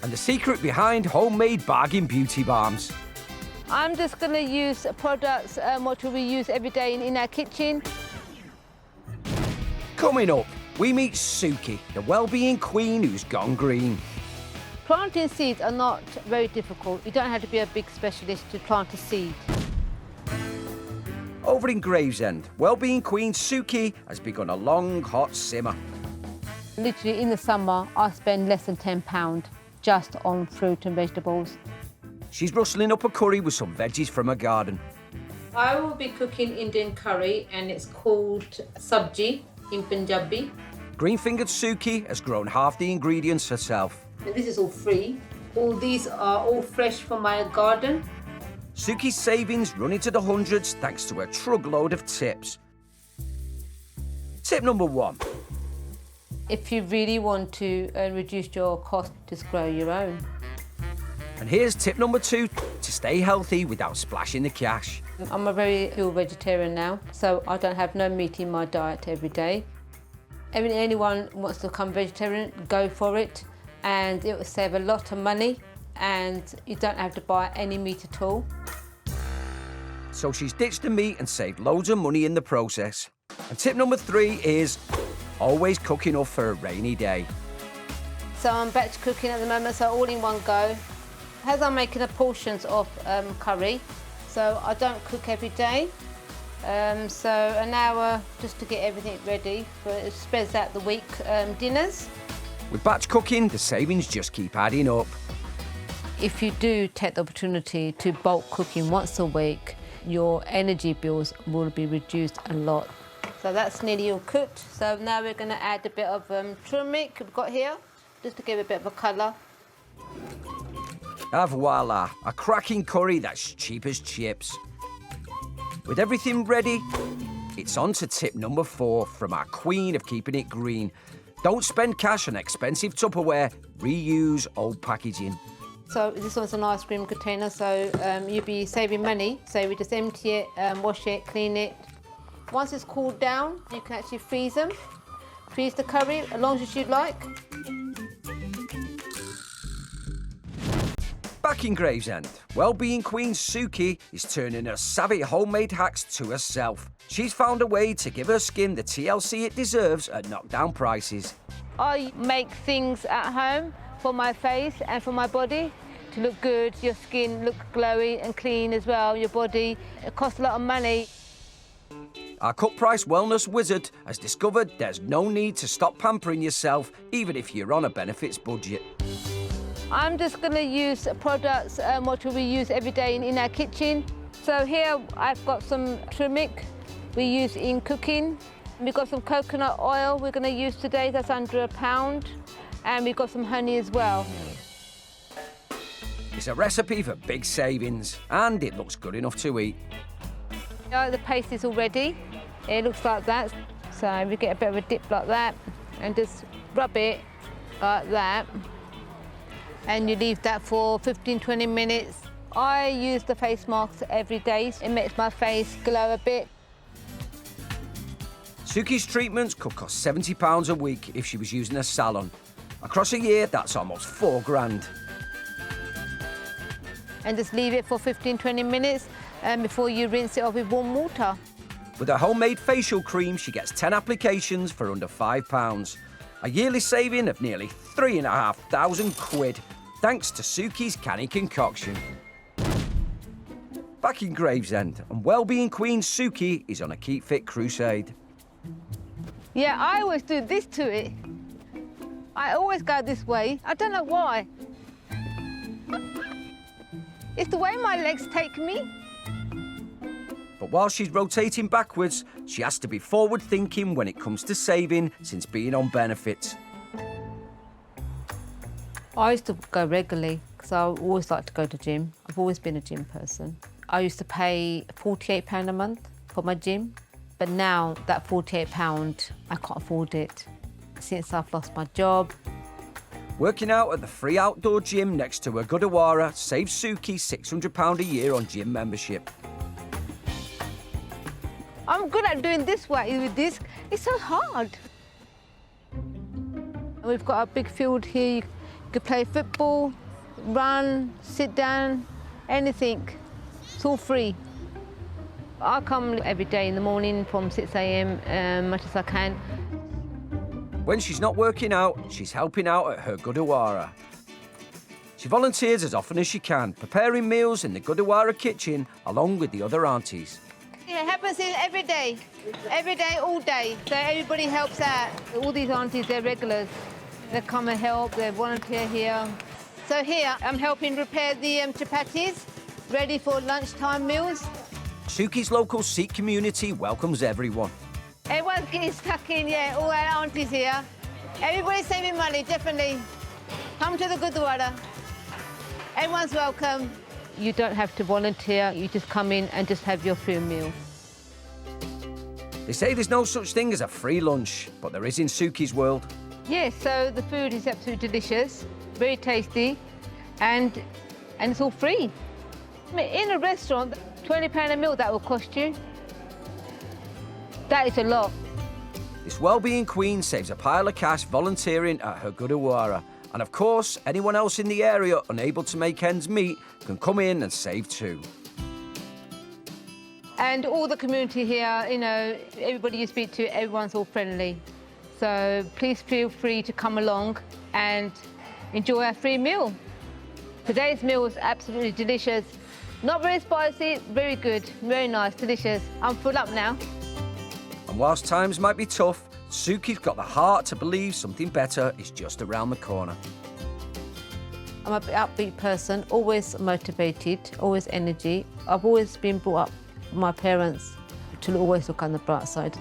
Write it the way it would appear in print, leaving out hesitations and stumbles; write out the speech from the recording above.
and the secret behind homemade bargain beauty balms. I'm just going to use products what we use every day in our kitchen. Coming up, we meet Suki, the well-being queen who's gone green. Planting seeds are not very difficult. You don't have to be a big specialist to plant a seed. Over in Gravesend, well-being queen Suki has begun a long, hot simmer. Literally, in the summer, I spend less than £10 just on fruit and vegetables. She's rustling up a curry with some veggies from her garden. I will be cooking Indian curry, and it's called sabji in Punjabi. Green-fingered Suki has grown half the ingredients herself. And this is all free. All these are all fresh from my garden. Suki's savings run into the hundreds thanks to her truckload of tips. Tip number 1. If you really want to reduce your cost, just grow your own. And here's tip number 2, to stay healthy without splashing the cash. I'm a very pure vegetarian now, so I don't have no meat in my diet every day. Anyone wants to become vegetarian, go for it, and it will save a lot of money, and you don't have to buy any meat at all. So she's ditched the meat and saved loads of money in the process. And tip number 3 is always cook enough for a rainy day. So I'm batch cooking at the moment, so all in one go. As I'm making the portions of curry, so I don't cook every day. So an hour just to get everything ready, for it spreads out the week dinners. With batch cooking, the savings just keep adding up. If you do take the opportunity to bulk cooking once a week, your energy bills will be reduced a lot. So that's nearly all cooked. So now we're going to add a bit of turmeric we've got here, just to give it a bit of a colour. Ah, voila, a cracking curry that's cheap as chips. With everything ready, it's on to tip number 4 from our queen of keeping it green. Don't spend cash on expensive Tupperware, reuse old packaging. So this one's an ice cream container, so you'll be saving money. So we just empty it, wash it, clean it. Once it's cooled down, you can actually freeze them. Freeze the curry as long as you'd like. Back in Gravesend, well-being queen Suki is turning her savvy homemade hacks to herself. She's found a way to give her skin the TLC it deserves at knockdown prices. I make things at home for my face and for my body to look good, your skin look glowy and clean as well, your body. It costs a lot of money. Our cut-price wellness wizard has discovered there's no need to stop pampering yourself, even if you're on a benefits budget. I'm just going to use products what we use every day in our kitchen. So here I've got some turmeric we use in cooking. We've got some coconut oil we're going to use today, that's under £1. And we've got some honey as well. It's a recipe for big savings, and it looks good enough to eat. The paste is all ready. It looks like that. So we get a bit of a dip like that and just rub it like that. And you leave that for 15-20 minutes. I use the face masks every day. It makes my face glow a bit. Suki's treatments could cost £70 a week if she was using a salon. Across a year, that's almost £4 grand. And just leave it for 15-20 minutes before you rinse it off with warm water. With her homemade facial cream, she gets 10 applications for under £5. A yearly saving of nearly £3,500, thanks to Suki's canny concoction. Back in Gravesend, and well-being queen Suki is on a keep fit crusade. Yeah, I always do this to it. I always go this way. I don't know why. It's the way my legs take me. But while she's rotating backwards, she has to be forward-thinking when it comes to saving since being on benefits. I used to go regularly because I always like to go to gym. I've always been a gym person. I used to pay £48 a month for my gym, but now that £48, I can't afford it since I've lost my job. Working out at the free outdoor gym next to her Gurdwara saves Suki £600 a year on gym membership. I'm good at doing this way with this. It's so hard. We've got a big field here. You could play football, run, sit down, anything. It's all free. I come every day in the morning from 6 a.m. Much as I can. When she's not working out, she's helping out at her Gurdwara. She volunteers as often as she can, preparing meals in the Gurdwara kitchen along with the other aunties. Yeah, it happens here every day, all day. So everybody helps out. All these aunties, they're regulars. They come and help, they volunteer here. So here, I'm helping prepare the chapatis, ready for lunchtime meals. Sukhi's local Sikh community welcomes everyone. Everyone's getting stuck in, yeah, all our aunties here. Everybody's saving money, definitely. Come to the Gurdwara. Everyone's welcome. You don't have to volunteer, you just come in and just have your free meal. They say there's no such thing as a free lunch, but there is in Sukhi's world. Yes, so the food is absolutely delicious, very tasty, and it's all free. I mean, in a restaurant, £20 a meal that will cost you. That is a lot. This well-being queen saves a pile of cash volunteering at her Gurdwara. And of course, anyone else in the area unable to make ends meet can come in and save too. And all the community here, you know, everybody you speak to, everyone's all friendly. So please feel free to come along and enjoy our free meal. Today's meal was absolutely delicious. Not very spicy, very good, very nice, delicious. I'm full up now. And whilst times might be tough, Sukhi's got the heart to believe something better is just around the corner. I'm a upbeat person, always motivated, always energy. I've always been brought up by my parents to always look on the bright side.